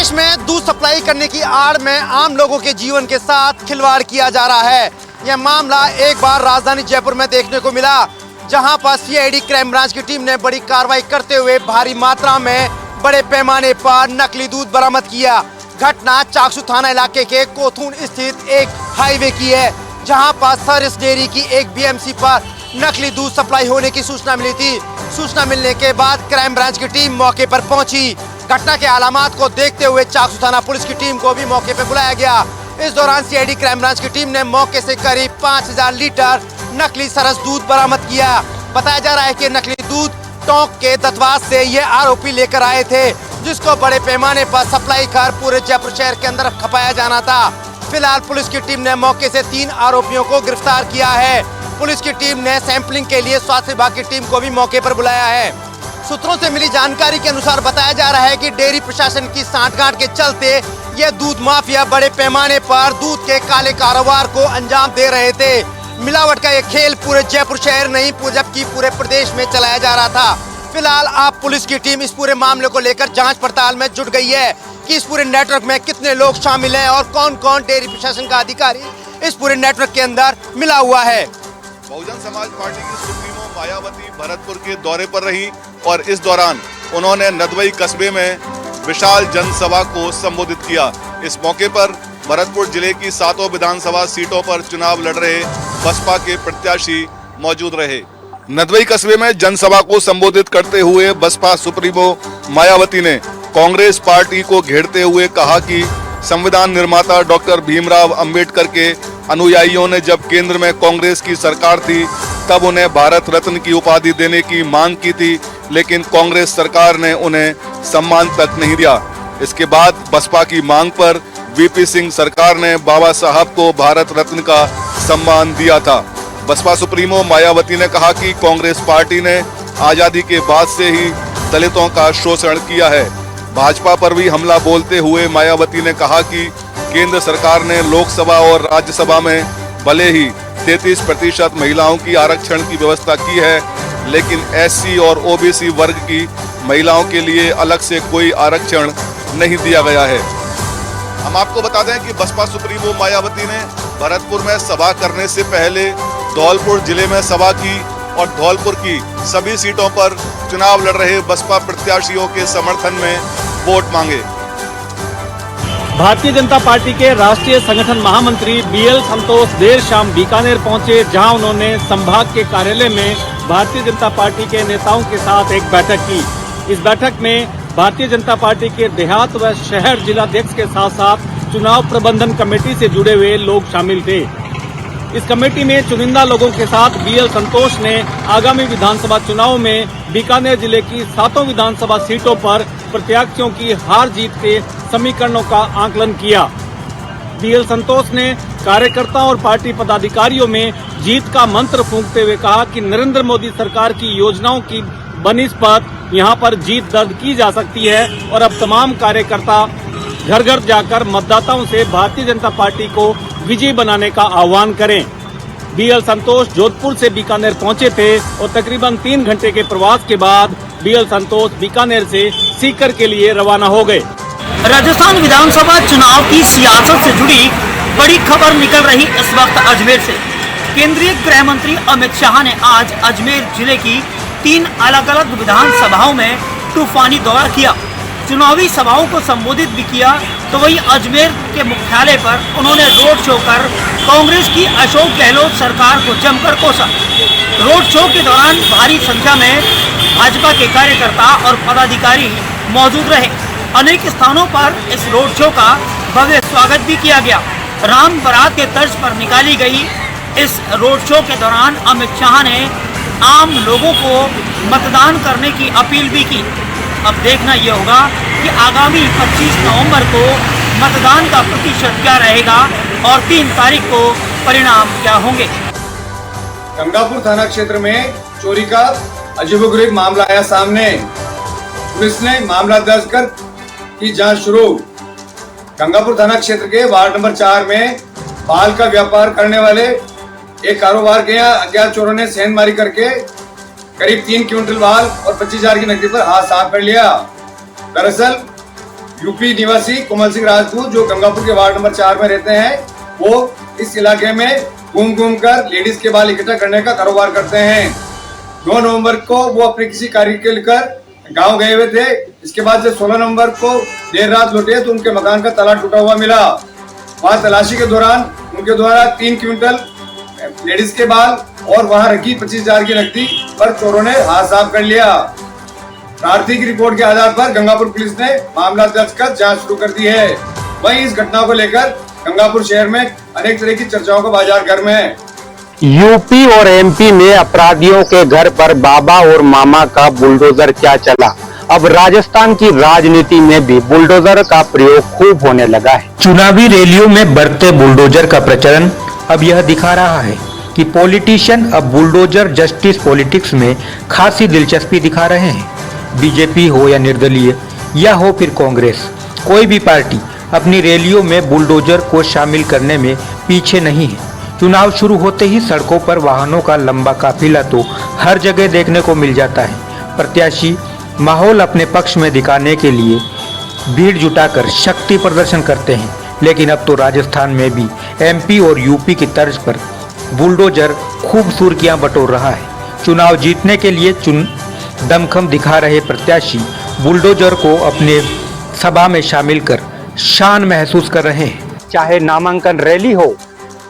प्रदेश में दूध सप्लाई करने की आड़ में आम लोगों के जीवन के साथ खिलवाड़ किया जा रहा है। यह मामला एक बार राजधानी जयपुर में देखने को मिला, जहां पर सीआईडी क्राइम ब्रांच की टीम ने बड़ी कार्रवाई करते हुए भारी मात्रा में बड़े पैमाने पर नकली दूध बरामद किया। घटना चाकसू थाना इलाके के कोथून स्थित एक हाईवे की है, जहां पर सरस डेयरी की एक बीएमसी पर नकली दूध सप्लाई होने की सूचना मिली थी। सूचना मिलने के बाद क्राइम ब्रांच की टीम मौके पर पहुंची। घटना के आलामात को देखते हुए चाकसू थाना पुलिस की टीम को भी मौके पर बुलाया गया। इस दौरान सीआईडी क्राइम ब्रांच की टीम ने मौके से करीब 5000 लीटर नकली सरस दूध बरामद किया। बताया जा रहा है कि नकली दूध टोंक के दतवास से ये आरोपी लेकर आए थे, जिसको बड़े पैमाने पर सप्लाई कर पूरे जयपुर शहर के अंदर खपाया जाना था। फिलहाल पुलिस की टीम ने मौके से 3 आरोपियों को गिरफ्तार किया है। पुलिस की टीम ने सैंपलिंग के लिए स्वास्थ्य विभाग की टीम को भी मौके पर बुलाया है। सूत्रों से मिली जानकारी के अनुसार बताया जा रहा है कि डेयरी प्रशासन की सांठगांठ के चलते ये दूध माफिया बड़े पैमाने पर दूध के काले कारोबार को अंजाम दे रहे थे। मिलावट का ये खेल पूरे जयपुर शहर नहीं जबकि पूरे प्रदेश में चलाया जा रहा था। फिलहाल अब पुलिस की टीम इस पूरे मामले को लेकर जांच पड़ताल में जुट गई है कि इस पूरे नेटवर्क में कितने लोग शामिल हैं और कौन कौन डेयरी प्रशासन का अधिकारी इस पूरे नेटवर्क के अंदर मिला हुआ है। बहुजन समाज पार्टी की सुप्रीमो मायावती भरतपुर के दौरे पर रही और इस दौरान उन्होंने नदवई कस्बे में विशाल जनसभा को संबोधित किया। इस मौके पर भरतपुर जिले की 7 विधानसभा सीटों पर चुनाव लड़ रहे बसपा के प्रत्याशी मौजूद रहे। नदवई कस्बे में जनसभा को संबोधित करते हुए बसपा सुप्रीमो मायावती ने कांग्रेस पार्टी को घेरते हुए कहा कि संविधान निर्माता डॉक्टर भीमराव अंबेडकर के अनुयायियों ने जब केंद्र में कांग्रेस की सरकार थी तब उन्हें भारत रत्न की उपाधि देने की मांग की थी, लेकिन कांग्रेस सरकार ने उन्हें सम्मान तक नहीं दिया। इसके बाद बसपा की मांग पर वीपी सिंह सरकार ने बाबा साहब को भारत रत्न का सम्मान दिया था। बसपा सुप्रीमो मायावती ने कहा कि कांग्रेस पार्टी ने आजादी के बाद से ही दलितों का शोषण किया है। भाजपा पर भी हमला बोलते हुए मायावती ने कहा कि केंद्र सरकार ने लोकसभा और राज्यसभा में भले ही 33% महिलाओं की आरक्षण की व्यवस्था की है, लेकिन एससी और ओबीसी वर्ग की महिलाओं के लिए अलग से कोई आरक्षण नहीं दिया गया है। हम आपको बता दें कि बसपा सुप्रीमो मायावती ने भरतपुर में सभा करने से पहले धौलपुर जिले में सभा की और धौलपुर की सभी सीटों पर चुनाव लड़ रहे बसपा प्रत्याशियों के समर्थन में वोट मांगे। भारतीय जनता पार्टी के राष्ट्रीय संगठन महामंत्री बीएल संतोष देर शाम बीकानेर पहुंचे, जहां उन्होंने संभाग के कार्यालय में भारतीय जनता पार्टी के नेताओं के साथ एक बैठक की। इस बैठक में भारतीय जनता पार्टी के देहात व शहर जिलाध्यक्ष के साथ साथ चुनाव प्रबंधन कमेटी से जुड़े हुए लोग शामिल थे। इस कमेटी में चुनिंदा लोगों के साथ बीएल संतोष ने आगामी विधानसभा चुनाव में बीकानेर जिले की 7 विधानसभा सीटों पर प्रत्याशियों की हार जीत के समीकरणों का आकलन किया। बीएल संतोष ने कार्यकर्ताओं और पार्टी पदाधिकारियों में जीत का मंत्र फूंकते हुए कहा कि नरेंद्र मोदी सरकार की योजनाओं की बनिस्पत यहां पर जीत दर्ज की जा सकती है और अब तमाम कार्यकर्ता घर घर जाकर मतदाताओं से भारतीय जनता पार्टी को विजयी बनाने का आह्वान करें। बीएल संतोष जोधपुर से बीकानेर पहुंचे थे और तकरीबन 3 घंटे के प्रवास के बाद बीएल संतोष बीकानेर से सीकर के लिए रवाना हो गए। राजस्थान विधानसभा चुनाव की सियासत से जुड़ी बड़ी खबर निकल रही इस वक्त अजमेर से। केंद्रीय गृह मंत्री अमित शाह ने आज अजमेर जिले की 3 अलग अलग विधानसभाओं में तूफानी दौरा किया। चुनावी सभाओं को संबोधित भी किया, तो वही अजमेर के मुख्यालय पर उन्होंने रोड शो कर कांग्रेस की अशोक गहलोत सरकार को जमकर कोसा। रोड शो के दौरान भारी संख्या में भाजपा के कार्यकर्ता और पदाधिकारी मौजूद रहे। अनेक स्थानों पर इस रोड शो का भव्य स्वागत भी किया गया। राम बारात के तर्ज पर निकाली गई इस रोड शो के दौरान अमित शाह ने आम लोगों को मतदान करने की अपील भी की। अब देखना यह होगा कि आगामी 25 नवंबर को मतदान का प्रतिशत क्या रहेगा और 3 तारीख को परिणाम क्या होंगे। गंगापुर थाना क्षेत्र में चोरी का अजीबोगरीब मामला आया सामने। पुलिस ने मामला दर्ज कर की जांच शुरू। गंगापुर थाना क्षेत्र के वार्ड नंबर 4 में बाल का व्यापार करने वाले एक कारोबार के यहाँ अज्ञात चोरों ने सेंधमारी करके करीब 3 क्विंटल बाल और 25,000 की नकदी पर हाथ साफ कर लिया। दरअसल यूपी निवासी कोमल सिंह राजपूत जो गंगापुर के वार्ड नंबर 4 में रहते हैं, वो इस इलाके में घूम घूम कर लेडीज के बाल इकट्ठा करने का कारोबार करते हैं। 2 नवंबर को वो अपने किसी कार्य के लेकर गांव गए हुए थे। इसके बाद जब 16 नवंबर को देर रात लौटे तो उनके मकान का ताला टूटा हुआ मिला। वहां तलाशी के दौरान उनके द्वारा 3 क्विंटल लेडीज के बाल और वहां रखी 25,000 की नकदी पर चोरों ने हाथ साफ कर लिया। प्रार्थी की रिपोर्ट के आधार पर गंगापुर पुलिस ने मामला दर्ज कर जांच शुरू कर दी है। वहीं इस घटना को लेकर गंगापुर शहर में अनेक तरह की चर्चाओं का बाजार गर्म है। यूपी और एमपी में अपराधियों के घर पर बाबा और मामा का बुलडोजर क्या चला, अब राजस्थान की राजनीति में भी बुलडोजर का प्रयोग खूब होने लगा है। चुनावी रैलियों में बढ़ते बुलडोजर का प्रचलन अब यह दिखा रहा है कि पॉलिटिशियन अब बुलडोजर जस्टिस पॉलिटिक्स में खासी दिलचस्पी दिखा रहे हैं। बीजेपी हो या निर्दलीय या हो फिर कांग्रेस, कोई भी पार्टी अपनी रैलियों में बुलडोजर को शामिल करने में पीछे नहीं है। चुनाव शुरू होते ही सड़कों पर वाहनों का लंबा काफिला तो हर जगह देखने को मिल जाता है। प्रत्याशी माहौल अपने पक्ष में दिखाने के लिए भीड़ जुटाकर शक्ति प्रदर्शन करते हैं, लेकिन अब तो राजस्थान में भी एमपी और यूपी की तर्ज पर बुलडोजर खूब सुर्खियां बटोर रहा है। चुनाव जीतने के लिए दमखम दिखा रहे प्रत्याशी बुलडोजर को अपने सभा में शामिल कर शान महसूस कर रहे हैं। चाहे नामांकन रैली हो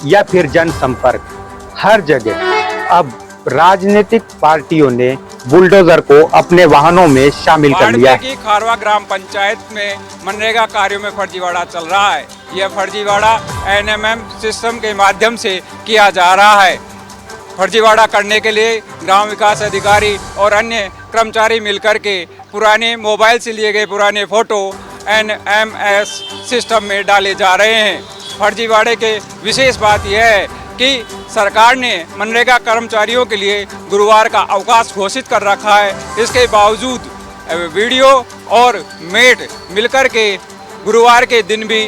या फिर जनसंपर्क, हर जगह अब राजनीतिक पार्टियों ने बुलडोजर को अपने वाहनों में शामिल कर लिया है। खारवा ग्राम पंचायत में मनरेगा कार्यों में फर्जीवाड़ा चल रहा है। यह फर्जीवाड़ा एनएमएम सिस्टम के माध्यम से किया जा रहा है। फर्जीवाड़ा करने के लिए ग्राम विकास अधिकारी और अन्य कर्मचारी मिलकर के पुराने मोबाइल से लिए गए पुराने फोटो एनएमएस सिस्टम में डाले जा रहे हैं। फर्जीवाड़े के विशेष बात यह है कि सरकार ने मनरेगा कर्मचारियों के लिए गुरुवार का अवकाश घोषित कर रखा है। इसके बावजूद वीडियो और मेट मिलकर के गुरुवार के दिन भी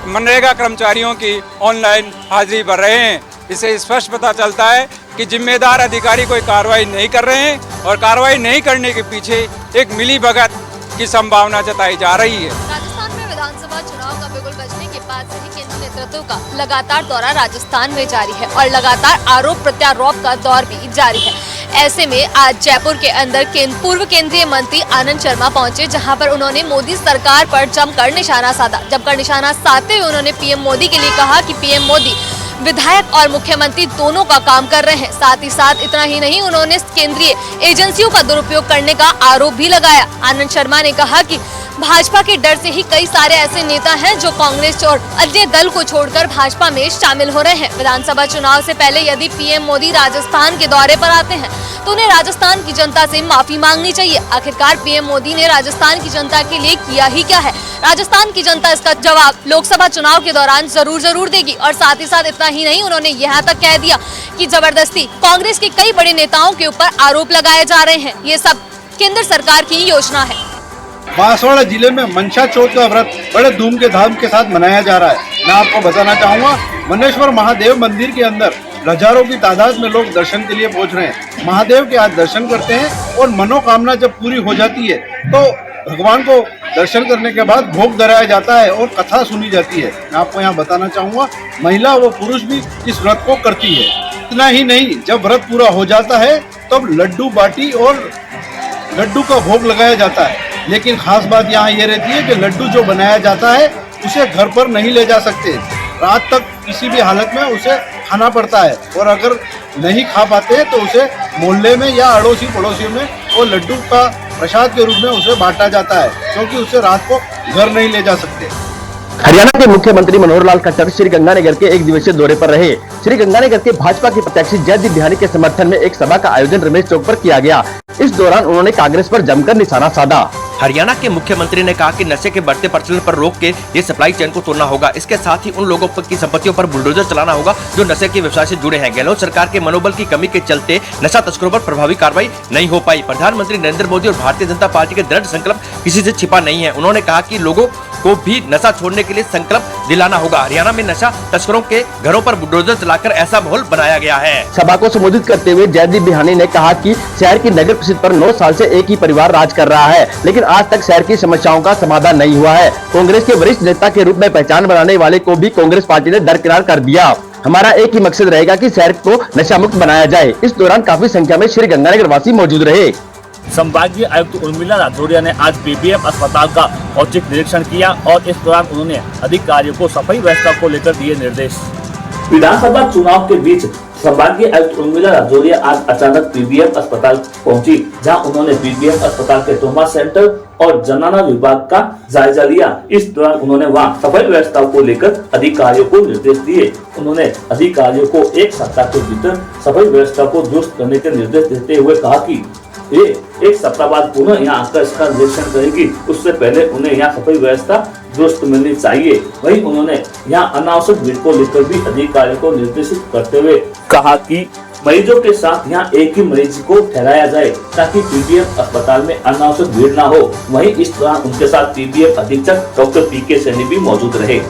मनरेगा कर्मचारियों की ऑनलाइन हाजिरी भर रहे हैं। इससे स्पष्ट पता चलता है कि जिम्मेदार अधिकारी कोई कार्रवाई नहीं कर रहे हैं और कार्रवाई नहीं करने के पीछे एक मिलीभगत की संभावना जताई जा रही है। राजस्थान में विधानसभा चुनाव का बिगुल बजने के बाद से ही केंद्रीय नेतृत्व का लगातार दौरा राजस्थान में जारी है और लगातार आरोप प्रत्यारोप का दौर भी जारी है। ऐसे में आज जयपुर के अंदर पूर्व केंद्रीय मंत्री आनंद शर्मा पहुंचे, जहां पर उन्होंने मोदी सरकार पर जमकर निशाना साधा। जमकर निशाना साधते हुए उन्होंने पीएम मोदी के लिए कहा कि पीएम मोदी विधायक और मुख्यमंत्री दोनों का काम कर रहे हैं। साथ ही साथ इतना ही नहीं, उन्होंने केंद्रीय एजेंसियों का दुरुपयोग करने का आरोप भी लगाया। आनंद शर्मा ने कहा कि भाजपा के डर से ही कई सारे ऐसे नेता हैं जो कांग्रेस और अन्य दल को छोड़कर भाजपा में शामिल हो रहे हैं। विधानसभा चुनाव से पहले यदि पीएम मोदी राजस्थान के दौरे पर आते हैं तो उन्हें राजस्थान की जनता से माफी मांगनी चाहिए। आखिरकार पीएम मोदी ने राजस्थान की जनता के लिए किया ही क्या है? राजस्थान की जनता इसका जवाब लोकसभा चुनाव के दौरान जरूर देगी। और साथ ही साथ इतना ही नहीं, उन्होंने यहाँ तक कह दिया कि जबरदस्ती कांग्रेस के कई बड़े नेताओं के ऊपर आरोप लगाए जा रहे हैं। ये सब केंद्र सरकार की योजना है। बांसवाड़ा जिले में मनसा चौथ का व्रत बड़े धूम के धाम के साथ मनाया जा रहा है। मैं आपको बताना चाहूँगा, मनेश्वर महादेव मंदिर के अंदर हजारों की तादाद में लोग दर्शन के लिए पहुँच रहे हैं। महादेव के आज दर्शन करते हैं और मनोकामना जब पूरी हो जाती है तो भगवान को दर्शन करने के बाद भोग धराया जाता है और कथा सुनी जाती है। मैं आपको यहाँ बताना चाहूँगा, महिला व पुरुष भी इस व्रत को करती है। इतना ही नहीं, जब व्रत पूरा हो जाता है तब लड्डू बाटी और लड्डू का भोग लगाया जाता है। लेकिन खास बात यहाँ ये रहती है कि लड्डू जो बनाया जाता है उसे घर पर नहीं ले जा सकते, रात तक किसी भी हालत में उसे खाना पड़ता है। और अगर नहीं खा पाते तो उसे मोहल्ले में या अड़ोसी पड़ोसियों में वो लड्डू का प्रसाद के रूप में उसे बांटा जाता है, क्योंकि उसे रात को घर नहीं ले जा सकते। हरियाणा के मुख्यमंत्री मनोहर लाल खट्टर श्रीगंगानगर के 1 दिवसीय दौरे पर रहे। श्रीगंगानगर के भाजपा के प्रत्याशी जयदीप बिहारी के समर्थन में एक सभा का आयोजन रमेश चौक पर किया गया। इस दौरान उन्होंने कांग्रेस पर जमकर निशाना साधा। हरियाणा के मुख्यमंत्री ने कहा कि नशे के बढ़ते प्रचलन पर रोक के ये सप्लाई चेन को तोड़ना होगा। इसके साथ ही उन लोगों की संपत्तियों पर बुलडोजर चलाना होगा जो नशे के व्यवसाय से जुड़े हैं। गहलोत सरकार के मनोबल की कमी के चलते नशा तस्करों पर प्रभावी कार्रवाई नहीं हो पाई। प्रधानमंत्री नरेंद्र मोदी और भारतीय जनता पार्टी के दृढ़ संकल्प किसी से छिपा नहीं है। उन्होंने कहा कि लोगों को भी नशा छोड़ने के लिए संकल्प दिलाना होगा। हरियाणा में नशा तस्करों के घरों पर बुलडोजर चलाकर ऐसा माहौल बनाया गया है। सभा को संबोधित करते हुए जयदीप बिहानी ने कहा कि शहर की नगर परिषद पर 9 साल से एक ही परिवार राज कर रहा है, लेकिन आज तक शहर की समस्याओं का समाधान नहीं हुआ है। कांग्रेस के वरिष्ठ नेता के रूप में पहचान बनाने वाले को भी कांग्रेस पार्टी ने दरकिनार कर दिया। हमारा एक ही मकसद रहेगा कि शहर को नशा मुक्त बनाया जाए। इस दौरान काफी संख्या में श्री गंगानगर वासी मौजूद रहे। संभागीय आयुक्त उर्मिला राजौरिया ने आज पीबीएम अस्पताल का औचक निरीक्षण किया और इस दौरान उन्होंने अधिकारियों को सफाई व्यवस्था को लेकर दिए निर्देश। विधानसभा चुनाव के बीच संभागीय आयुक्त उर्मिला राजौरिया आज अचानक पीबीएम अस्पताल पहुंची, जहां उन्होंने पीबीएम अस्पताल के ट्रॉमा सेंटर और जनाना विभाग का जायजा लिया। इस दौरान उन्होंने वहां सफाई व्यवस्था को लेकर अधिकारियों को निर्देश दिए। उन्होंने अधिकारियों को 1 सप्ताह के भीतर सफाई व्यवस्था को दुरुस्त करने के निर्देश देते हुए कहा कि ये 1 सप्ताह बाद पुनः यहाँ आकर इसका निरीक्षण करेगी, उससे पहले उन्हें यहाँ सफाई व्यवस्था दुरुस्त मिलनी चाहिए। वहीं उन्होंने यहाँ अनावश्यक भीड़ को लेकर भी अधिकारियों को निर्देशित करते हुए कहा कि मरीजों के साथ यहाँ एक ही मरीज को ठहराया जाए ताकि पीबीएम अस्पताल में अनावश्यक भीड़ न हो। वहीं इस दौरान उनके साथ पीबीएम अधीक्षक डॉक्टर पीके सैनी भी मौजूद रहे।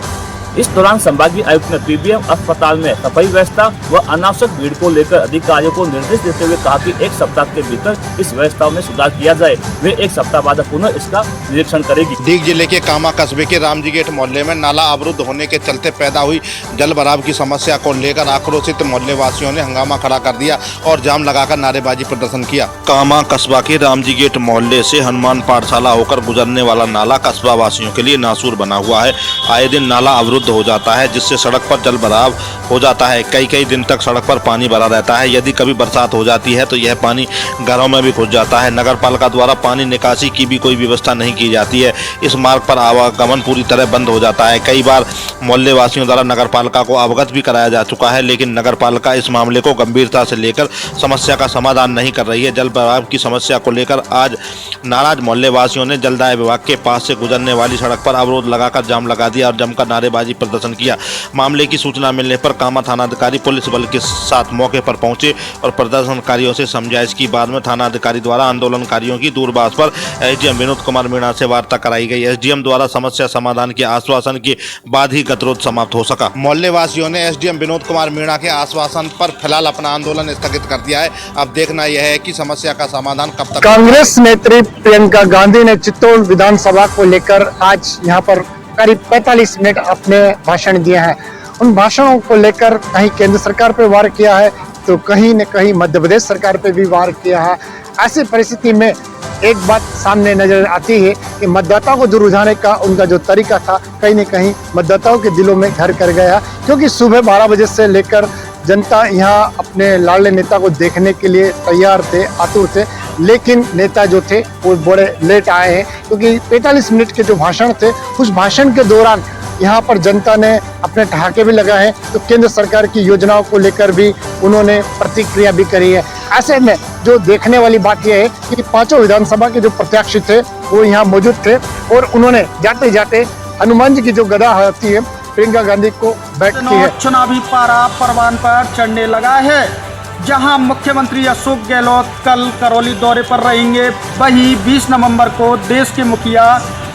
इस दौरान संभागीय आयुक्त ने पीबीएम अस्पताल में सफाई व्यवस्था व अनावश्यक भीड़ को लेकर अधिकारियों को निर्देश देते हुए कहा कि 1 सप्ताह के भीतर इस व्यवस्था में सुधार किया जाए। वे 1 सप्ताह बाद पुनः इसका निरीक्षण करेगी। डीग जिले के कामा कस्बे के रामजी गेट मोहल्ले में नाला अवरुद्ध होने के चलते पैदा हुई जल भराव की समस्या को लेकर आक्रोशित मोहल्ले वासियों ने हंगामा खड़ा कर दिया और जाम लगाकर नारेबाजी प्रदर्शन किया। कामा कस्बा के रामजी गेट मोहल्ले से हनुमान पाठशाला होकर गुजरने वाला नाला कस्बा वासियों के लिए नासूर बना हुआ है। आए दिन नाला अवरुद्ध हो जाता है, जिससे सड़क पर जल भराव हो जाता है। कई दिन तक सड़क पर पानी भरा रहता है। यदि कभी बरसात हो जाती है तो यह पानी घरों में भी घुस जाता है। नगर पालिका द्वारा पानी निकासी की भी कोई व्यवस्था नहीं की जाती है। इस मार्ग पर आवागमन पूरी तरह बंद हो जाता है। कई बार मोहल्ले वासियों द्वारा नगर पालिका को अवगत भी कराया जा चुका है, लेकिन नगर पालिका इस मामले को गंभीरता से लेकर समस्या का समाधान नहीं कर रही है। जल भराव की समस्या को लेकर आज नाराज मोहल्ले वासियों ने जलदाय विभाग के पास से गुजरने वाली सड़क पर अवरोध लगाकर जाम लगा दिया और जमकर नारेबाजी प्रदर्शन किया। मामले की सूचना मिलने पर कामा थानाधिकारी पुलिस बल के साथ मौके पर पहुंचे और प्रदर्शनकारियों से समझाइश की। बाद में थानाधिकारी द्वारा आंदोलनकारियों की दूरभाष पर एसडीएम विनोद कुमार मीणा से वार्ता कराई गई। एसडीएम द्वारा समस्या समाधान के आश्वासन के बाद ही गतिरोध समाप्त हो सका। मोहल्ले वासियों ने एसडीएम विनोद कुमार मीणा के आश्वासन पर फिलहाल अपना आंदोलन स्थगित कर दिया है। अब देखना यह है कि समस्या का समाधान कब तक। कांग्रेस नेत्री प्रियंका गांधी ने चित्तौड़ विधानसभा को लेकर आज यहाँ पर करीब 45 मिनट अपने भाषण दिए हैं। उन भाषणों को लेकर कहीं केंद्र सरकार पर वार किया है तो कहीं न कहीं मध्य प्रदेश सरकार पर भी वार किया है। ऐसी परिस्थिति में एक बात सामने नजर आती है कि मतदाताओं को जो रुझाने का उनका जो तरीका था कहीं न कहीं मतदाताओं के दिलों में घर कर गया, क्योंकि सुबह 12 बजे से लेकर जनता यहाँ अपने लाडले नेता को देखने के लिए तैयार थे, आतुर थे, लेकिन नेता जो थे वो बड़े लेट आए हैं, क्योंकि 45 मिनट के जो भाषण थे उस भाषण के दौरान यहाँ पर जनता ने अपने ठहाके भी लगाए हैं, तो केंद्र सरकार की योजनाओं को लेकर भी उन्होंने प्रतिक्रिया भी करी है। ऐसे में जो देखने वाली बात यह है कि 5 विधानसभा के जो प्रत्याशी थे वो यहाँ मौजूद थे और उन्होंने जाते जाते हनुमान जी की जो गदा होती है प्रियंका गांधी को बैठ की है। चुनावी पारा परवान पर चढ़ने लगा है, जहां मुख्यमंत्री अशोक गहलोत कल करौली दौरे पर रहेंगे। वहीं 20 नवंबर को देश के मुखिया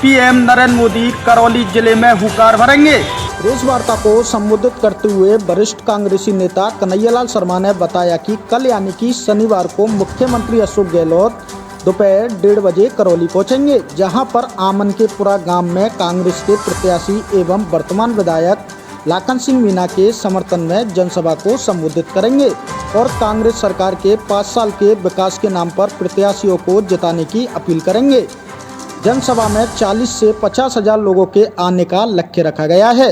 पीएम नरेंद्र मोदी करौली जिले में हुंकार भरेंगे। प्रेस वार्ता को संबोधित करते हुए वरिष्ठ कांग्रेसी नेता कन्हैयालाल शर्मा ने बताया कि कल यानी कि शनिवार को मुख्यमंत्री अशोक गहलोत दोपहर 1:30 बजे करौली पहुंचेंगे, जहां पर आमनकेपुरा गांव में कांग्रेस के प्रत्याशी एवं वर्तमान विधायक लाखन सिंह मीणा के समर्थन में जनसभा को संबोधित करेंगे और कांग्रेस सरकार के 5 साल के विकास के नाम पर प्रत्याशियों को जिताने की अपील करेंगे। जनसभा में 40 से 50 हजार लोगों के आने का लक्ष्य रखा गया है।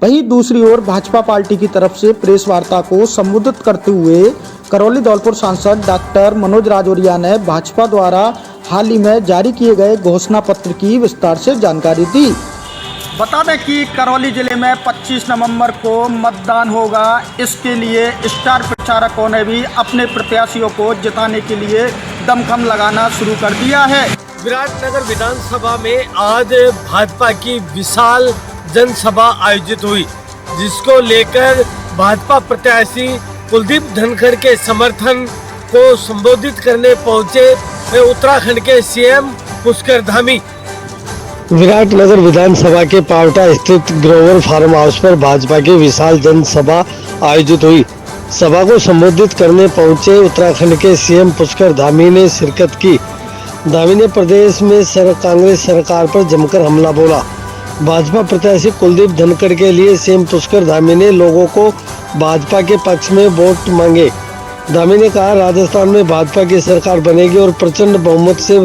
वहीं दूसरी ओर भाजपा पार्टी की तरफ से प्रेस वार्ता को संबोधित करते हुए करौली धौलपुर सांसद डॉक्टर मनोज राजौरिया ने भाजपा द्वारा हाल ही में जारी किए गए घोषणा पत्र की विस्तार से जानकारी दी। बता दें कि करौली जिले में 25 नवंबर को मतदान होगा। इसके लिए स्टार प्रचारकों ने भी अपने प्रत्याशियों को जिताने के लिए दमखम लगाना शुरू कर दिया है। विराटनगर विधानसभा में आज भाजपा की विशाल जनसभा आयोजित हुई, जिसको लेकर भाजपा प्रत्याशी कुलदीप धनखड़ के समर्थन को संबोधित करने पहुंचे उत्तराखंड के सीएम पुष्कर धामी। विराटनगर विधानसभा के पावटा स्थित ग्रोवर फार्म हाउस पर भाजपा की विशाल जनसभा आयोजित हुई। सभा को संबोधित करने पहुंचे उत्तराखंड के सीएम पुष्कर धामी ने शिरकत की। धामी ने प्रदेश में कांग्रेस सरकार पर जमकर हमला बोला। भाजपा प्रत्याशी कुलदीप धनखड़ के लिए सीएम पुष्कर धामी ने लोगों को भाजपा के पक्ष में वोट मांगे। धामी ने कहा, राजस्थान में भाजपा की सरकार बनेगी और प्रचंड बहुमत से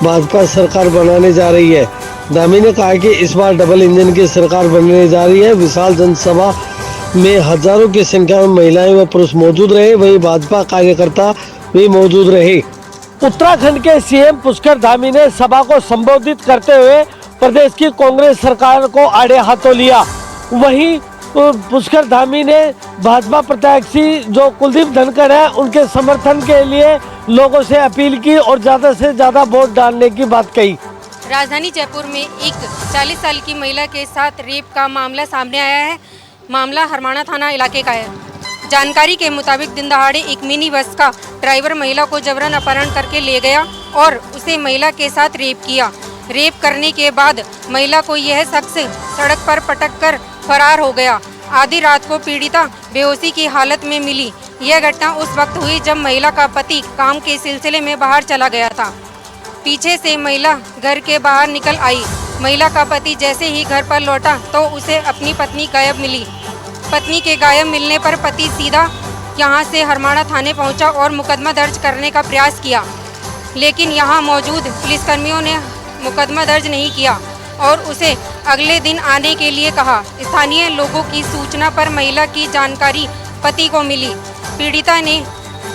भाजपा सरकार बनाने जा रही है। धामी ने कहा कि इस बार डबल इंजन की सरकार बनने जा रही है। विशाल जनसभा में हजारों की संख्या में महिलाएं व पुरुष मौजूद रहे, वहीं भाजपा कार्यकर्ता भी मौजूद रहे। उत्तराखंड के सीएम पुष्कर धामी ने सभा को संबोधित करते हुए प्रदेश की कांग्रेस सरकार को आड़े हाथों लिया। वहीं पुष्कर धामी ने भाजपा प्रत्याशी जो कुलदीप धनखड़ है उनके समर्थन के लिए लोगों से अपील की और ज्यादा से ज्यादा वोट डालने की बात कही। राजधानी जयपुर में एक 40 साल की महिला के साथ रेप का मामला सामने आया है। मामला हरमाणा थाना इलाके का है। जानकारी के मुताबिक दिन दहाड़े एक मिनी बस का ड्राइवर महिला को जबरन अपहरण करके ले गया और उसे महिला के साथ रेप किया। रेप करने के बाद महिला को यह शख्स सड़क पर पटक कर फरार हो गया। आधी रात को पीड़िता बेहोशी की हालत में मिली। यह घटना उस वक्त हुई जब महिला का पति काम के सिलसिले में बाहर चला गया था। पीछे से महिला घर के बाहर निकल आई। महिला का पति जैसे ही घर पर लौटा तो उसे अपनी पत्नी गायब मिली। पत्नी के गायब मिलने पर पति सीधा यहां से हरमाणा थाने पहुंचा और मुकदमा दर्ज करने का प्रयास किया, लेकिन यहां मौजूद पुलिसकर्मियों ने मुकदमा दर्ज नहीं किया और उसे अगले दिन आने के लिए कहा। स्थानीय लोगों की सूचना पर महिला की जानकारी पति को मिली। पीड़िता ने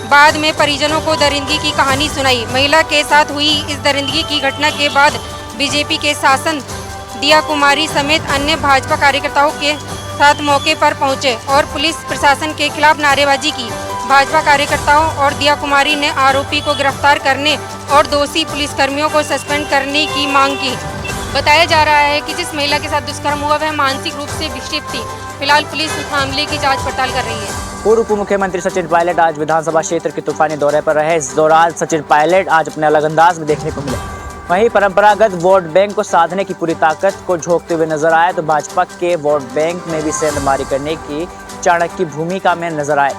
बाद में परिजनों को दरिंदगी की कहानी सुनाई। महिला के साथ हुई इस दरिंदगी की घटना के बाद बीजेपी के शासन दिया कुमारी समेत अन्य भाजपा कार्यकर्ताओं के साथ मौके पर पहुंचे और पुलिस प्रशासन के खिलाफ नारेबाजी की। भाजपा कार्यकर्ताओं और दिया कुमारी ने आरोपी को गिरफ्तार करने और दोषी पुलिसकर्मियों को सस्पेंड करने की मांग की। बताया जा रहा है कि जिस महिला के साथ दुष्कर्म हुआ वह मानसिक रूप से विक्षिप्त थी। फिलहाल पुलिस मामले की जांच पड़ताल कर रही है। पूर्व उप मुख्यमंत्री सचिन पायलट आज विधानसभा क्षेत्र के तूफानी दौरे पर रहे। इस दौरान सचिन पायलट आज अपने अलग अंदाज में देखने को मिले। वहीं परंपरागत वोट बैंक को साधने की पूरी ताकत को झोंकते हुए नजर आए तो भाजपा के वोट बैंक में भी सेंधमारी करने की चाणक्य भूमिका में नजर आए।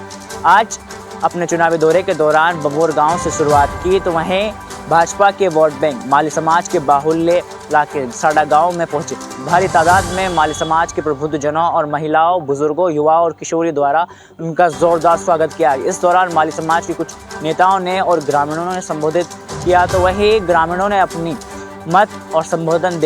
आज अपने चुनावी दौरे के दौरान बबोर गांव से शुरुआत की तो वहीं भाजपा के वोट बैंक माली समाज के बाहुल्य इलाके साड़ा गांव में पहुंचे। भारी तादाद में माली समाज के प्रबुद्धजनों और महिलाओं, बुजुर्गों, युवाओं और किशोरी द्वारा उनका जोरदार स्वागत किया। इस दौरान माली समाज के कुछ नेताओं ने और ग्रामीणों ने संबोधित किया तो वहीं ग्रामीणों ने अपनी मत और समर्थन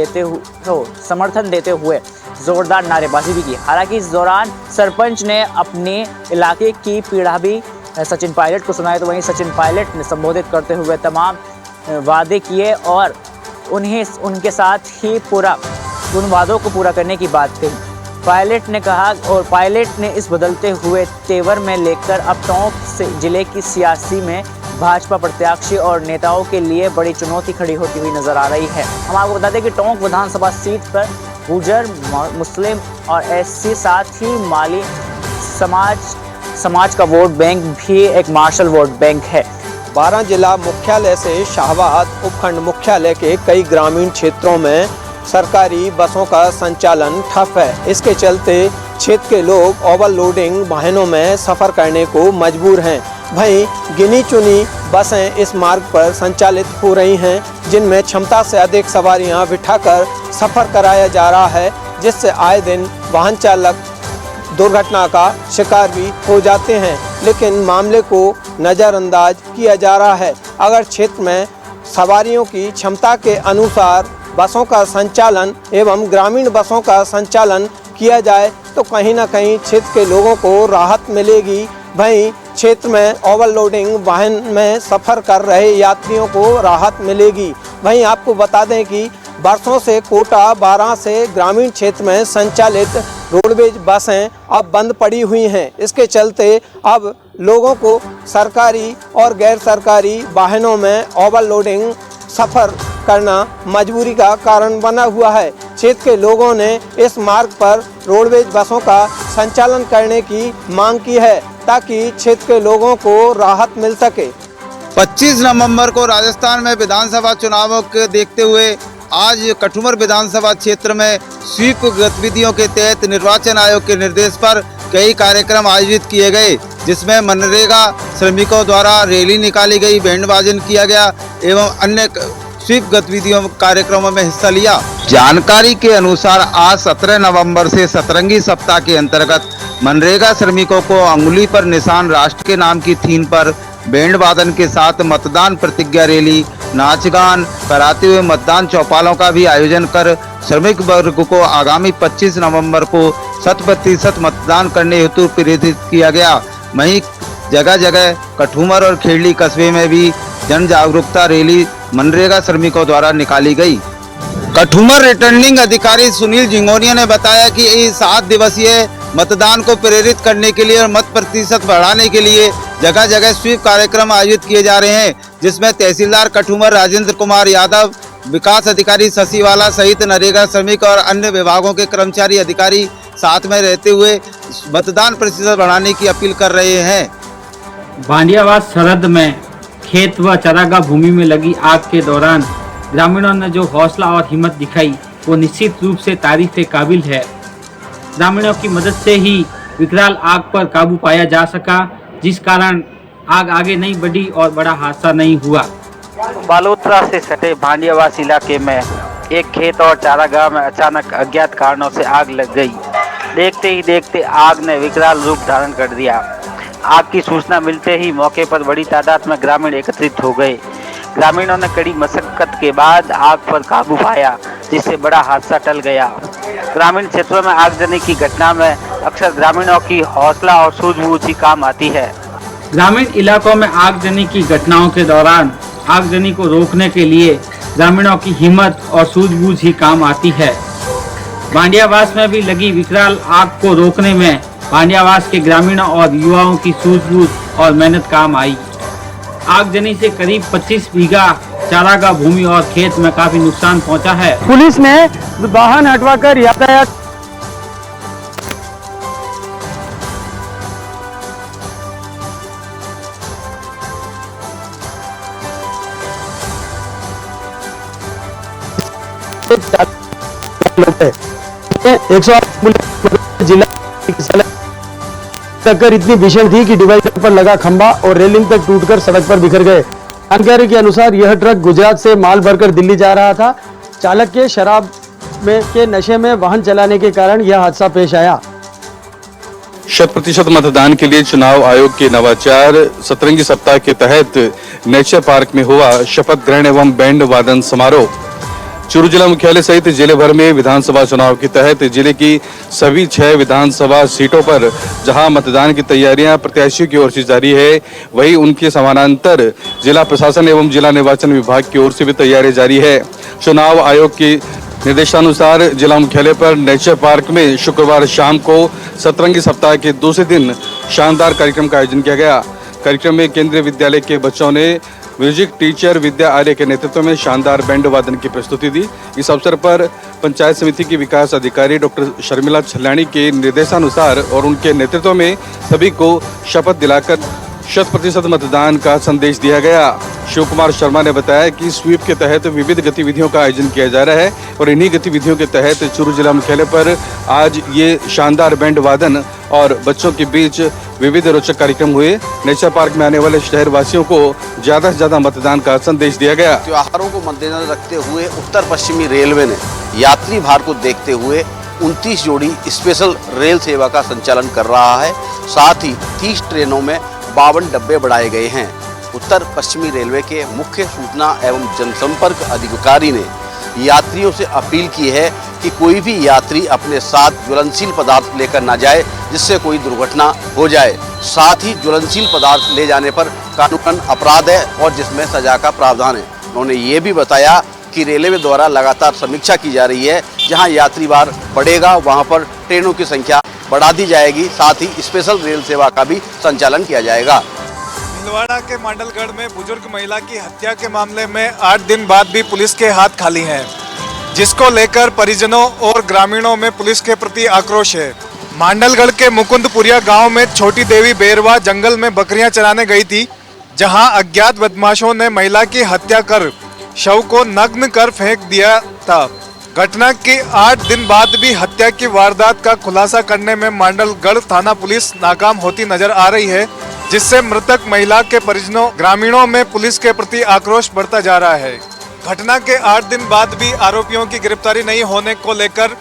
देते हुए जोरदार नारेबाजी भी की। हालांकि इस दौरान सरपंच ने अपने इलाके की पीड़ा भी सचिन पायलट को सुनाई तो वहीं सचिन पायलट ने संबोधित करते हुए तमाम वादे किए और उन्हें उनके साथ ही उन वादों को पूरा करने की बात कही। पायलट ने कहा और पायलट ने इस बदलते हुए तेवर में लेकर अब टोंक जिले की सियासी में भाजपा प्रत्याशी और नेताओं के लिए बड़ी चुनौती खड़ी होती हुई नजर आ रही है। हम आपको बता दें कि टोंक विधानसभा सीट पर गुर्जर, मुस्लिम और एससी साथ ही माली समाज का वोट बैंक भी एक मार्शल वोट बैंक है। 12 जिला मुख्यालय से शाहबाद उपखंड मुख्यालय के कई ग्रामीण क्षेत्रों में सरकारी बसों का संचालन ठप है। इसके चलते क्षेत्र के लोग ओवरलोडिंग वाहनों में सफ़र करने को मजबूर हैं। वहीं गिनी चुनी बसें इस मार्ग पर संचालित हो रही हैं, जिनमें क्षमता से अधिक सवारियां बिठाकर सफ़र कराया जा रहा है, जिससे आए दिन वाहन चालक दुर्घटना का शिकार भी हो जाते हैं। लेकिन मामले को नज़रअंदाज किया जा रहा है। अगर क्षेत्र में सवारियों की क्षमता के अनुसार बसों का संचालन एवं ग्रामीण बसों का संचालन किया जाए तो कहीं ना कहीं क्षेत्र के लोगों को राहत मिलेगी। वहीं क्षेत्र में ओवरलोडिंग वाहन में सफ़र कर रहे यात्रियों को राहत मिलेगी। वहीं आपको बता दें कि बरसों से कोटा 12 से ग्रामीण क्षेत्र में संचालित रोडवेज बसें अब बंद पड़ी हुई हैं। इसके चलते अब लोगों को सरकारी और गैर सरकारी वाहनों में ओवरलोडिंग सफ़र करना मजबूरी का कारण बना हुआ है। क्षेत्र के लोगों ने इस मार्ग पर रोडवेज बसों का संचालन करने की मांग की है ताकि क्षेत्र के लोगों को राहत मिल सके। 25 नवंबर को राजस्थान में विधानसभा चुनावों के देखते हुए आज कठुमर विधानसभा क्षेत्र में स्वीप गतिविधियों के तहत निर्वाचन आयोग के निर्देश पर कई कार्यक्रम आयोजित किए गए, जिसमें मनरेगा श्रमिकों द्वारा रैली निकाली गई, बैंड वादन किया गया एवं अन्य स्वीप गतिविधियों कार्यक्रमों में हिस्सा लिया। जानकारी के अनुसार आज 17 नवंबर से सतरंगी सप्ताह के अंतर्गत मनरेगा श्रमिकों को अंगुली पर निशान राष्ट्र के नाम की थीम पर बैंड वादन के साथ मतदान प्रतिज्ञा रैली, नाच गान कराते हुए मतदान चौपालों का भी आयोजन कर श्रमिक वर्ग को आगामी 25 नवंबर को 100% मतदान करने हेतु प्रेरित किया गया। वहीं जगह जगह कठुमर और खेड़ली कस्बे में भी जन जागरूकता रैली मनरेगा श्रमिकों द्वारा निकाली गई। कठुमर रिटर्निंग अधिकारी सुनील जिंगोनिया ने बताया कि इस 7 दिवसीय मतदान को प्रेरित करने के लिए और मत प्रतिशत बढ़ाने के लिए जगह जगह स्वीप कार्यक्रम आयोजित किए जा रहे हैं, जिसमें तहसीलदार कठुमर राजेंद्र कुमार यादव, विकास अधिकारी शशिवाला सहित नरेगा श्रमिक और अन्य विभागों के कर्मचारी अधिकारी साथ में रहते हुए मतदान प्रतिशत बढ़ाने की अपील कर रहे हैं। भांडियावास सरहद में खेत व चारागाह भूमि में लगी आग के दौरान ग्रामीणों ने जो हौसला और हिम्मत दिखाई वो निश्चित रूप से तारीफ के काबिल है। ग्रामीणों की मदद से ही विकराल आग पर काबू पाया जा सका, जिस कारण आग आगे नहीं बढ़ी और बड़ा हादसा नहीं हुआ। बालोतरा से सटे भांडियावास इलाके में एक खेत और चारागाह में अचानक अज्ञात कारणों से आग लग गई। देखते ही देखते आग ने विकराल रूप धारण कर दिया। आग की सूचना मिलते ही मौके पर बड़ी तादाद में ग्रामीण एकत्रित हो गए। ग्रामीणों ने कड़ी मशक्कत के बाद आग पर काबू पाया, जिससे बड़ा हादसा टल गया। ग्रामीण क्षेत्रों में आगजनी की घटना में अक्सर ग्रामीणों की हौसला और सूझबूझ ही काम आती है। ग्रामीण इलाकों में आगजनी की घटनाओं के दौरान आगजनी को रोकने के लिए ग्रामीणों की हिम्मत और सूझबूझ ही काम आती है। भांडियावास में भी लगी विकराल आग को रोकने में भांडियावास के ग्रामीणों और युवाओं की सूझबूझ और मेहनत काम आई। आगजनी से करीब 25 बीघा चारागाह भूमि और खेत में काफी नुकसान पहुंचा है। पुलिस ने वाहन हटवाकर यातायात जिला टक्कर इतनी भीषण थी कि डिवाइडर पर लगा खंभा और रेलिंग तक टूटकर सड़क पर बिखर गए। जानकारी के अनुसार यह ट्रक गुजरात से माल भरकर दिल्ली जा रहा था। चालक के शराब के नशे में वाहन चलाने के कारण यह हादसा पेश आया। 100% मतदान के लिए चुनाव आयोग के नवाचार सतरंगी सप्ताह के तहत नेचर पार्क में हुआ शपथ ग्रहण एवं बैंड वादन समारोह। चूरू जिला मुख्यालय सहित जिले भर में विधानसभा चुनाव के तहत जिले की सभी 6 विधानसभा सीटों पर जहां मतदान की तैयारियां प्रत्याशियों की ओर से जारी है, वहीं उनके समानांतर जिला प्रशासन एवं जिला निर्वाचन विभाग की ओर से भी तैयारी जारी है। चुनाव आयोग के निर्देशानुसार जिला मुख्यालय पर नेचर पार्क में शुक्रवार शाम को सतरंगी सप्ताह के दूसरे दिन शानदार कार्यक्रम का आयोजन किया गया। कार्यक्रम में केंद्रीय विद्यालय के बच्चों ने म्यूजिक टीचर विद्या आर्य के नेतृत्व में शानदार बैंड वादन की प्रस्तुति दी। इस अवसर पर पंचायत समिति की विकास अधिकारी डॉक्टर शर्मिला छलानी के निर्देशानुसार और उनके नेतृत्व में सभी को शपथ दिलाकर 100% मतदान का संदेश दिया गया। शिव कुमार शर्मा ने बताया कि स्वीप के तहत विविध गतिविधियों का आयोजन किया जा रहा है और इन्हीं गतिविधियों के तहत चूरू जिला मुख्यालय पर आज ये शानदार बैंड वादन और बच्चों के बीच विविध रोचक कार्यक्रम हुए। नेचर पार्क में आने वाले शहर वासियों को ज्यादा से ज्यादा मतदान का संदेश दिया गया। त्योहारों को मद्देनजर रखते हुए उत्तर पश्चिमी रेलवे ने यात्री भार को देखते हुए 29 जोड़ी स्पेशल रेल सेवा का संचालन कर रहा है। साथ ही 30 ट्रेनों में 52 डब्बे बढ़ाए गए हैं। उत्तर पश्चिमी रेलवे के मुख्य सूचना एवं जनसंपर्क अधिकारी ने यात्रियों से अपील की है कि कोई भी यात्री अपने साथ ज्वलनशील पदार्थ लेकर न जाए, जिससे कोई दुर्घटना हो जाए। साथ ही ज्वलनशील पदार्थ ले जाने पर कानूनन अपराध है और जिसमें सजा का प्रावधान है। उन्होंने ये भी बताया कि रेलवे द्वारा लगातार समीक्षा की जा रही है। जहां यात्री भार बढ़ेगा वहां पर ट्रेनों की संख्या बढ़ा दी जाएगी। साथ ही स्पेशल रेल सेवा का भी संचालन किया जाएगा। छिंदवाड़ा के मांडलगढ़ में बुजुर्ग महिला की हत्या के मामले में 8 दिन बाद भी पुलिस के हाथ खाली हैं, जिसको लेकर परिजनों और ग्रामीणों में पुलिस के प्रति आक्रोश है। मांडलगढ़ के मुकुंदपुरिया गांव में छोटी देवी बेरवा जंगल में बकरियां चराने गई थी, जहां अज्ञात बदमाशों ने महिला की हत्या कर शव को नग्न कर फेंक दिया था। घटना के 8 दिन बाद भी हत्या की वारदात का खुलासा करने में मांडलगढ़ थाना पुलिस नाकाम होती नजर आ रही है, जिससे मृतक महिला के परिजनों ग्रामीणों में पुलिस के प्रति आक्रोश बढ़ता जा रहा है। घटना के 8 दिन बाद भी आरोपियों की गिरफ्तारी नहीं होने को लेकर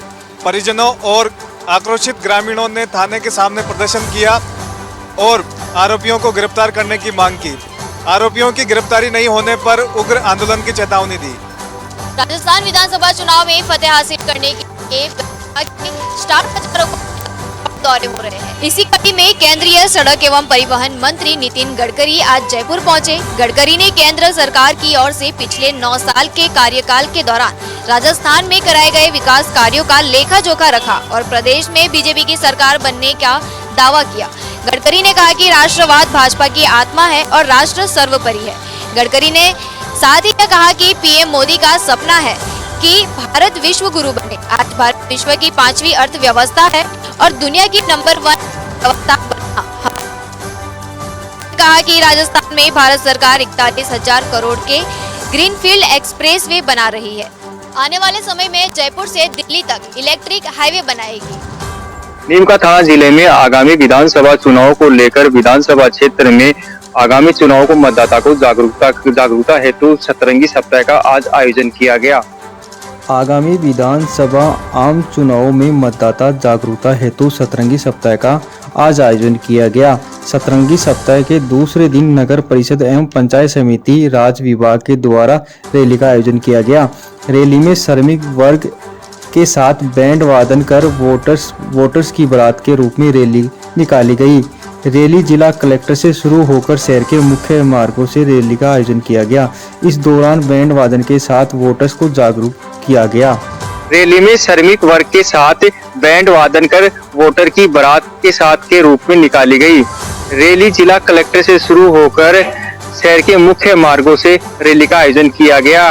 परिजनों और आक्रोशित ग्रामीणों ने थाने के सामने प्रदर्शन किया और आरोपियों को गिरफ्तार करने की मांग की। आरोपियों की गिरफ्तारी नहीं होने पर उग्र आंदोलन की चेतावनी दी। राजस्थान विधानसभा चुनाव में फतेह हासिल करने के लिए स्टार प्रचारकों के दौरे हो रहे हैं। इसी कड़ी में केंद्रीय सड़क एवं परिवहन मंत्री नितिन गडकरी आज जयपुर पहुंचे। गडकरी ने केंद्र सरकार की ओर से पिछले 9 साल के कार्यकाल के दौरान राजस्थान में कराए गए विकास कार्यों का लेखा जोखा रखा और प्रदेश में बीजेपी की सरकार बनने का दावा किया। गडकरी ने कहा कि राष्ट्रवाद भाजपा की आत्मा है और राष्ट्र सर्वोपरि है। गडकरी ने साथ ही कहा कि पीएम मोदी का सपना है कि भारत विश्व गुरु बने। आज भारत विश्व की 5वीं अर्थव्यवस्था है और दुनिया की नंबर 1 अर्थव्यवस्था बनना। कहा कि राजस्थान में भारत सरकार 41,000 करोड़ के ग्रीनफील्ड एक्सप्रेसवे बना रही है। आने वाले समय में जयपुर से दिल्ली तक इलेक्ट्रिक हाईवे बनाएगी। नीमका थाना जिले में आगामी विधानसभा चुनाव को लेकर विधानसभा क्षेत्र में आगामी चुनाव को मतदाता को जागरूकता हेतु सतरंगी सप्ताह का आज आयोजन किया गया। आगामी विधानसभा आम चुनाव में मतदाता जागरूकता हेतु सतरंगी सप्ताह का आज आयोजन किया गया। सतरंगी सप्ताह के दूसरे दिन नगर परिषद एवं पंचायत समिति राज विभाग के द्वारा रैली का आयोजन किया गया। रैली में श्रमिक वर्ग के साथ बैंड वादन कर वोटर्स की बारात के रूप में रैली निकाली गई। रैली जिला कलेक्टर से शुरू होकर शहर के मुख्य मार्गों से रैली का आयोजन किया गया। इस दौरान बैंड वादन के साथ वोटर्स को जागरूक किया गया। रैली में श्रमिक वर्ग के साथ बैंड वादन कर वोटर की बारात के साथ के रूप में निकाली गई। रैली जिला कलेक्टर से शुरू होकर शहर के मुख्य मार्गों से रैली का आयोजन किया गया।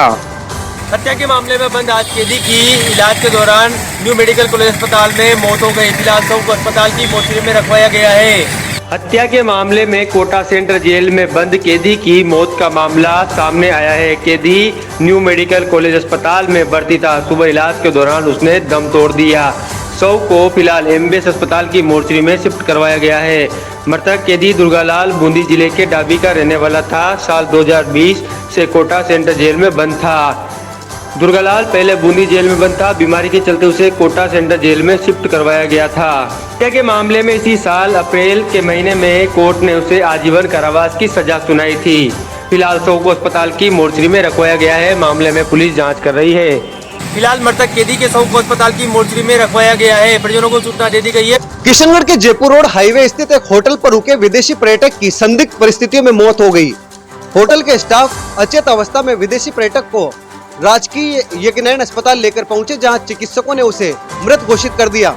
हत्या के मामले में बंद आज कैदी की इलाज के दौरान न्यू मेडिकल कॉलेज अस्पताल में मौत हो गई। फिलहाल सबको अस्पताल की मोर्चरी में रखवाया गया है। हत्या के मामले में कोटा सेंट्रल जेल में बंद कैदी की मौत का मामला सामने आया है। कैदी न्यू मेडिकल कॉलेज अस्पताल में भर्ती था। सुबह इलाज के दौरान उसने दम तोड़ दिया। शव को फिलहाल एमबीएस अस्पताल की मोर्चरी में शिफ्ट करवाया गया है। मृतक कैदी दुर्गालाल बूंदी जिले के डाबी का रहने वाला था। साल 2020 से कोटा सेंट्रल जेल में बंद था। दुर्गालाल पहले बूंदी जेल में बंद था। बीमारी के चलते उसे कोटा सेंट्रल जेल में शिफ्ट करवाया गया था। हत्या के मामले में इसी साल अप्रैल के महीने में कोर्ट ने उसे आजीवन कारावास की सजा सुनाई थी। फिलहाल शव को अस्पताल की मोर्चरी में रखवाया गया है। मामले में पुलिस जांच कर रही है। फिलहाल मृतक कैदी के शव को अस्पताल की मोर्चरी में रखवाया गया है। परिजनों को सूचना दे दी गई है। किशनगढ़ के जयपुर रोड हाईवे स्थित एक होटल पर रुके विदेशी पर्यटक की संदिग्ध परिस्थितियों में मौत हो गई। होटल के स्टाफ अचेत अवस्था में विदेशी पर्यटक को राजकीय यज्ञनारायण अस्पताल लेकर पहुंचे, जहां चिकित्सकों ने उसे मृत घोषित कर दिया।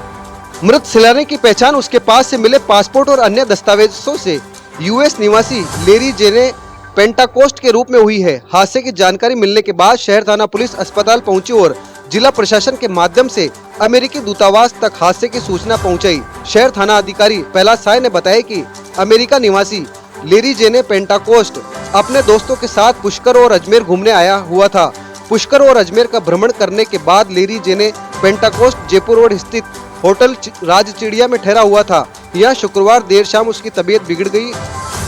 मृत सैलानी की पहचान उसके पास से मिले पासपोर्ट और अन्य दस्तावेजों से यूएस निवासी लेरी जेने पेंटाकोस्ट के रूप में हुई है। हादसे की जानकारी मिलने के बाद शहर थाना पुलिस अस्पताल पहुंची और जिला प्रशासन के माध्यम से अमेरिकी दूतावास तक हादसे की सूचना पहुंचाई। शहर थाना अधिकारी पहलाज साय ने बताया कि अमेरिका निवासी लेरी जेने पेंटाकोस्ट अपने दोस्तों के साथ पुष्कर और अजमेर घूमने आया हुआ था। पुष्कर और अजमेर का भ्रमण करने के बाद लेरी जेने पेंटाकोस्ट जयपुर रोड स्थित होटल राज चिड़िया में ठहरा हुआ था। यह शुक्रवार देर शाम उसकी तबीयत बिगड़ गई।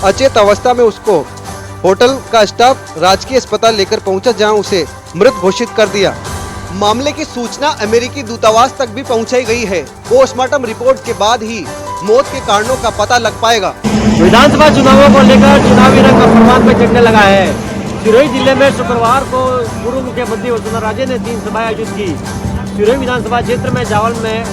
अचेत अवस्था में उसको होटल का स्टाफ राजकीय अस्पताल लेकर पहुंचा, जहां उसे मृत घोषित कर दिया। मामले की सूचना अमेरिकी दूतावास तक भी पहुंचाई गई है। पोस्टमार्टम रिपोर्ट के बाद ही मौत के कारणों का पता लग पाएगा। विधानसभा चुनावों को लेकर चुनावी रंग अफवाह में चढ़ने लगा है। सिरोही जिले में शुक्रवार को पूर्व मुख्यमंत्री वसुंधरा राजे ने 3 सभाएं आयोजित की। सिरोही विधानसभा क्षेत्र में जावल में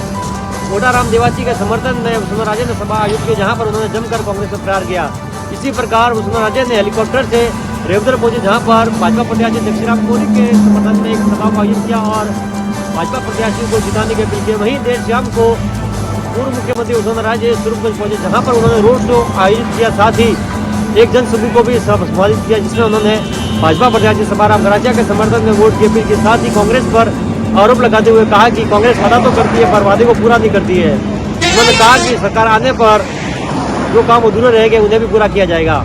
कोटाराम देवासी के समर्थन में वसुंधरा राजे ने सभा आयोजित की, जहां पर उन्होंने जमकर कांग्रेस पर प्रहार किया। इसी प्रकार वसुंधरा राजे ने हेलीकॉप्टर से रेवदर पहुंचे, जहां पर भाजपा प्रत्याशी दक्षिराम कोहली के समर्थन में एक सभा को आयोजित किया और भाजपा प्रत्याशी को जिताने की अपील की। वहीं देर शाम को पूर्व मुख्यमंत्री वसुंधरा राजे स्वरूपगंज पहुंचे, जहां पर उन्होंने रोड शो आयोजित किया। साथ ही एक जनसभा को भी संबोधित किया, जिसमें उन्होंने भाजपा प्रत्याशी सभाराम गराचा के समर्थन में वोट की अपील के साथ ही कांग्रेस पर आरोप लगाते हुए कहा कि कांग्रेस वादा तो करती है पर वादे को पूरा नहीं करती है। उन्होंने कहा कि सरकार आने पर जो काम अधूरे रह गए उन्हें भी पूरा किया जाएगा।